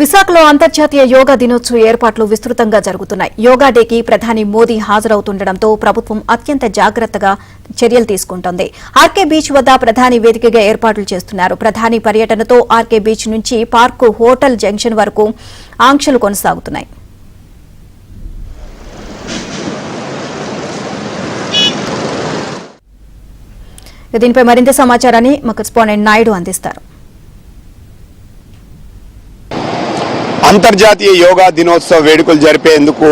విశాఖలో అంతర్జాతీయ యోగా దినోత్సవ ఏర్పాట్లు విస్తృతంగా జరుగుతున్నాయి. యోగా డేకి ప్రధాని మోదీ హాజరవుతుండటంతో ప్రభుత్వం అత్యంత జాగ్రత్తగా చర్యలు తీసుకుంటోంది. ఆర్కే బీచ్ వద్ద ప్రధాని వేదికగా ఏర్పాట్లు చేస్తున్నారు. ప్రధాని పర్యటనతో ఆర్కే బీచ్ నుంచి పార్కు హోటల్ జంక్షన్ వరకు ఆంక్షలు కొనసాగుతున్నాయి. దీనిపై మరింత సమాచారాన్ని మా కరెస్పాండెంట్ నాయుడు అందిస్తారు. అంతర్జాతీయ యోగా దినోత్సవ వేడుకలు జరిపేందుకు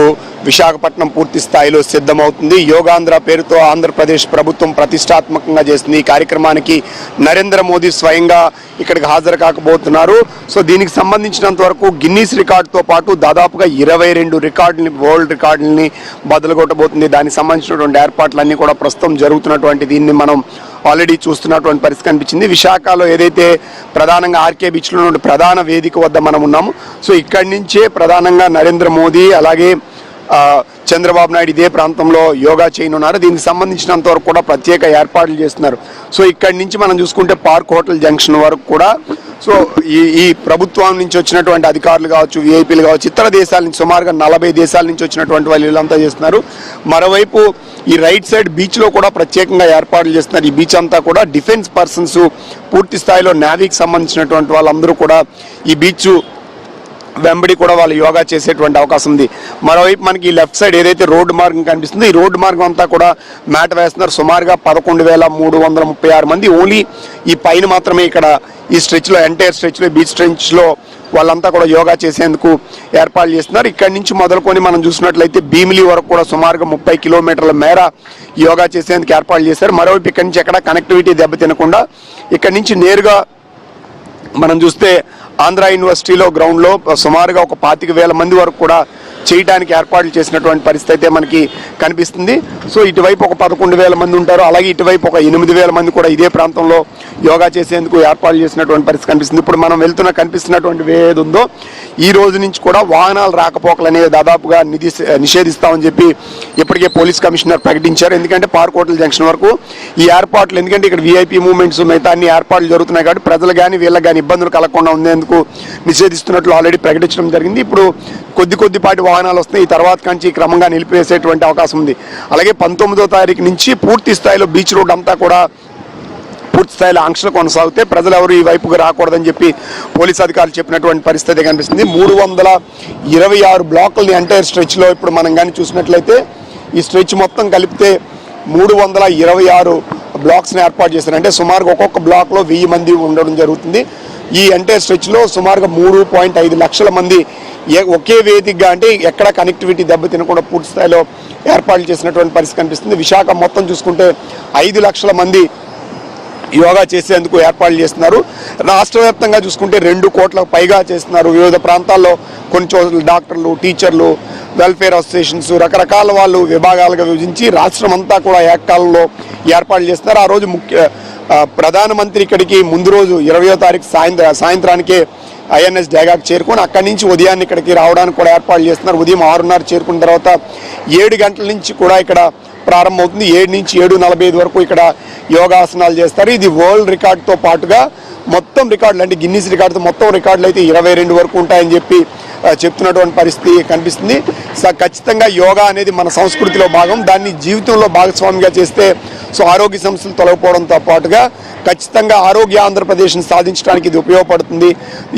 విశాఖపట్నం పూర్తి స్థాయిలో సిద్ధమవుతుంది. యోగాంధ్ర పేరుతో ఆంధ్రప్రదేశ్ ప్రభుత్వం ప్రతిష్టాత్మకంగా చేస్తుంది. ఈ కార్యక్రమానికి నరేంద్ర మోదీ స్వయంగా ఇక్కడికి హాజరు కాకపోతున్నారు. సో దీనికి సంబంధించినంత వరకు గిన్నీస్ రికార్డుతో పాటు దాదాపుగా 22 రికార్డుని, వరల్డ్ రికార్డులని బదులుగొట్టబోతుంది. దానికి సంబంధించినటువంటి ఏర్పాట్లన్నీ కూడా ప్రస్తుతం జరుగుతున్నటువంటి దీన్ని మనం ఆల్రెడీ చూస్తున్నటువంటి పరిస్థితి కనిపించింది. విశాఖలో ఏదైతే ప్రధానంగా ఆర్కే బీచ్లో ఉన్న ప్రధాన వేదిక వద్ద మనం ఉన్నాము. సో ఇక్కడి నుంచే ప్రధానంగా నరేంద్ర మోదీ అలాగే చంద్రబాబు నాయుడు ఇదే ప్రాంతంలో యోగా చేయనున్నారు. దీనికి సంబంధించినంత వరకు కూడా ప్రత్యేక ఏర్పాట్లు చేస్తున్నారు. సో ఇక్కడి నుంచి మనం చూసుకుంటే పార్క్ హోటల్ జంక్షన్ వరకు కూడా సో ఈ ప్రభుత్వం నుంచి వచ్చినటువంటి అధికారులు కావచ్చు, విఐపీలు కావచ్చు, ఇతర దేశాల నుంచి సుమారుగా 40 దేశాల నుంచి వచ్చినటువంటి వాళ్ళు వీళ్ళంతా చేస్తున్నారు. మరోవైపు ఈ రైట్ సైడ్ బీచ్లో కూడా ప్రత్యేకంగా ఏర్పాట్లు చేస్తున్నారు. ఈ బీచ్ అంతా కూడా డిఫెన్స్ పర్సన్స్, పూర్తి స్థాయిలో నేవీకి సంబంధించినటువంటి వాళ్ళందరూ కూడా ఈ బీచ్ వెంబడి కూడా వాళ్ళు యోగా చేసేటువంటి అవకాశం ఉంది. మరోవైపు మనకి ఈ లెఫ్ట్ సైడ్ ఏదైతే రోడ్డు మార్గం కనిపిస్తుందో ఈ రోడ్డు మార్గం అంతా కూడా మ్యాట్ వేస్తున్నారు. సుమారుగా 11,336 మంది ఓన్లీ ఈ పైన మాత్రమే ఇక్కడ ఈ స్ట్రెచ్లో, ఎంటైర్ స్ట్రెచ్లో, బీచ్ స్ట్రెచ్లో వాళ్ళంతా కూడా యోగా చేసేందుకు ఏర్పాట్లు చేస్తున్నారు. ఇక్కడి నుంచి మొదలుకొని మనం చూసినట్లయితే భీమిలి వరకు కూడా సుమారుగా 30 కిలోమీటర్ల మేర యోగా చేసేందుకు ఏర్పాట్లు చేశారు. మరోవైపు ఇక్కడి నుంచి ఎక్కడ కనెక్టివిటీ దెబ్బతినకుండా ఇక్కడి నుంచి నేరుగా మనం చూస్తే ఆంధ్ర యూనివర్సిటీలో గ్రౌండ్లో సుమారుగా ఒక 25,000 మంది వరకు కూడా చేయడానికి ఏర్పాట్లు చేసినటువంటి పరిస్థితి అయితే మనకి కనిపిస్తుంది. సో ఇటువైపు ఒక 11,000 మంది ఉంటారు, అలాగే ఇటువైపు ఒక 8,000 మంది కూడా ఇదే ప్రాంతంలో యోగా చేసేందుకు ఏర్పాట్లు చేసినటువంటి పరిస్థితి కనిపిస్తుంది. ఇప్పుడు మనం కనిపిస్తున్నటువంటి ఏది ఉందో ఈ రోజు నుంచి కూడా వాహనాలు రాకపోకలు అనేవి దాదాపుగా నిషేధిస్తామని చెప్పి ఇప్పటికే పోలీస్ కమిషనర్ ప్రకటించారు. ఎందుకంటే పార్క్ హోటల్ జంక్షన్ వరకు ఈ ఏర్పాట్లు, ఎందుకంటే ఇక్కడ విఐపీ మూవ్మెంట్స్ మిగతా అన్ని ఏర్పాట్లు జరుగుతున్నాయి కాబట్టి ప్రజలు కానీ వీళ్ళకి కానీ ఇబ్బందులు కలగకుండా ఉండేందుకు నిషేధిస్తున్నట్లు ఆల్రెడీ ప్రకటించడం జరిగింది. ఇప్పుడు కొద్దిపాటి వాహనాలు వస్తున్నాయి. ఈ తర్వాత నుంచి క్రమంగా నిలిపివేసేటువంటి అవకాశం ఉంది. అలాగే 19వ తారీఖు నుంచి పూర్తి స్థాయిలో బీచ్ రోడ్ అంతా కూడా పూర్తి స్థాయిలో ఆంక్షలు కొనసాగితే ప్రజలు ఎవరు ఈ వైపుగా రాకూడదని చెప్పి పోలీస్ అధికారులు చెప్పినటువంటి పరిస్థితి కనిపిస్తుంది. 326 బ్లాకులని ఎంటైర్ స్ట్రెచ్లో ఇప్పుడు మనం కానీ చూసినట్లయితే ఈ స్ట్రెచ్ మొత్తం కలిపితే 326 బ్లాక్స్ని ఏర్పాటు చేశారు. అంటే సుమారుగా ఒక్కొక్క బ్లాక్లో 1000 మంది ఉండడం జరుగుతుంది. ఈ ఎంటైర్ స్ట్రెచ్లో సుమారుగా 3.5 లక్షల మంది ఒకే వేదికగా, అంటే ఎక్కడ కనెక్టివిటీ దెబ్బతినకుండా పూర్తి స్థాయిలో ఏర్పాట్లు చేసినటువంటి పరిస్థితి కనిపిస్తుంది. విశాఖ మొత్తం చూసుకుంటే 5 లక్షల మంది యోగా చేసేందుకు ఏర్పాట్లు చేస్తున్నారు. రాష్ట్ర వ్యాప్తంగా చూసుకుంటే 2 కోట్లకు పైగా చేస్తున్నారు. వివిధ ప్రాంతాల్లో కొన్ని చోట్ల డాక్టర్లు, టీచర్లు, వెల్ఫేర్ అసోసియేషన్స్, రకరకాల వాళ్ళు విభాగాలుగా విభజించి రాష్ట్రం అంతా కూడా ఏకకాలంలో ఏర్పాట్లు చేస్తున్నారు. ఆ రోజు ప్రధానమంత్రి ఇక్కడికి ముందు రోజు 20వ తారీఖు సాయంత్రానికే ఐఎన్ఎస్ డేగాకు చేరుకొని అక్కడి నుంచి ఉదయాన్ని ఇక్కడికి రావడానికి కూడా ఏర్పాట్లు చేస్తున్నారు. ఉదయం 6:30 చేరుకున్న తర్వాత 7 గంటల నుంచి కూడా ఇక్కడ ప్రారంభమవుతుంది. 7 నుంచి 7:45 వరకు ఇక్కడ యోగాసనాలు చేస్తారు. ఇది వరల్డ్ రికార్డుతో పాటుగా మొత్తం రికార్డులు, అంటే గిన్నీస్ రికార్డుతో మొత్తం రికార్డులు అయితే 22 వరకు ఉంటాయని చెప్పి చెప్తున్నటువంటి పరిస్థితి కనిపిస్తుంది. ఖచ్చితంగా యోగా అనేది మన సంస్కృతిలో భాగం. దాన్ని జీవితంలో భాగస్వామిగా చేస్తే సో ఆరోగ్య సమస్యలు తొలగిపోవడంతో పాటుగా ఖచ్చితంగా ఆరోగ్య ఆంధ్రప్రదేశ్ని సాధించడానికి ఇది ఉపయోగపడుతుంది.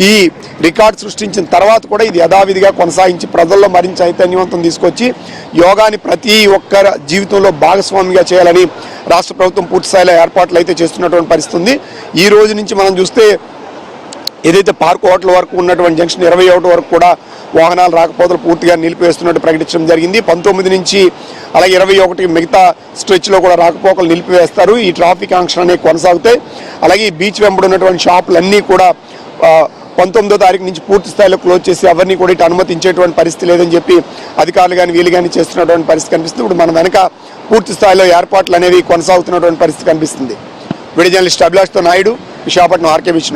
ఈ రికార్డు సృష్టించిన తర్వాత కూడా ఇది యథావిధిగా కొనసాగించి ప్రజల్లో మరింత చైతన్యవంతం తీసుకొచ్చి యోగాని ప్రతి ఒక్కరి జీవితంలో భాగస్వామిగా చేయాలని రాష్ట్ర ప్రభుత్వం పూర్తి స్థాయిలో ఏర్పాట్లు అయితే చేస్తున్నటువంటి పరిస్థితి ఉంది. ఈ రోజు నుంచి మనం చూస్తే ఏదైతే పార్క్ హోటల్ వరకు ఉన్నటువంటి జంక్షన్ 21 వరకు కూడా వాహనాలు రాకపోకలు పూర్తిగా నిలిపివేస్తున్నట్టు ప్రకటించడం జరిగింది. 19 నుంచి అలాగే 21 మిగతా స్ట్రెచ్లో కూడా రాకపోకలు నిలిపివేస్తారు. ఈ ట్రాఫిక్ ఆంక్షలు అనేవి కొనసాగుతాయి. అలాగే ఈ బీచ్ వెంబడి ఉన్నటువంటి షాపులన్నీ కూడా 19వ తారీఖు నుంచి పూర్తి స్థాయిలో క్లోజ్ చేసి ఎవరిని కూడా ఇటు అనుమతించేటువంటి పరిస్థితి లేదని చెప్పి అధికారులు కానీ వీళ్ళు కానీ చేస్తున్నటువంటి పరిస్థితి కనిపిస్తుంది. ఇప్పుడు మన వెనక పూర్తి స్థాయిలో ఏర్పాట్లు అనేవి కొనసాగుతున్నటువంటి పరిస్థితి కనిపిస్తుంది. వీడియో జర్నలిస్ట్ అభిలాష్తో నాయుడు, విశాఖపట్నం ఆర్కే బీచ్.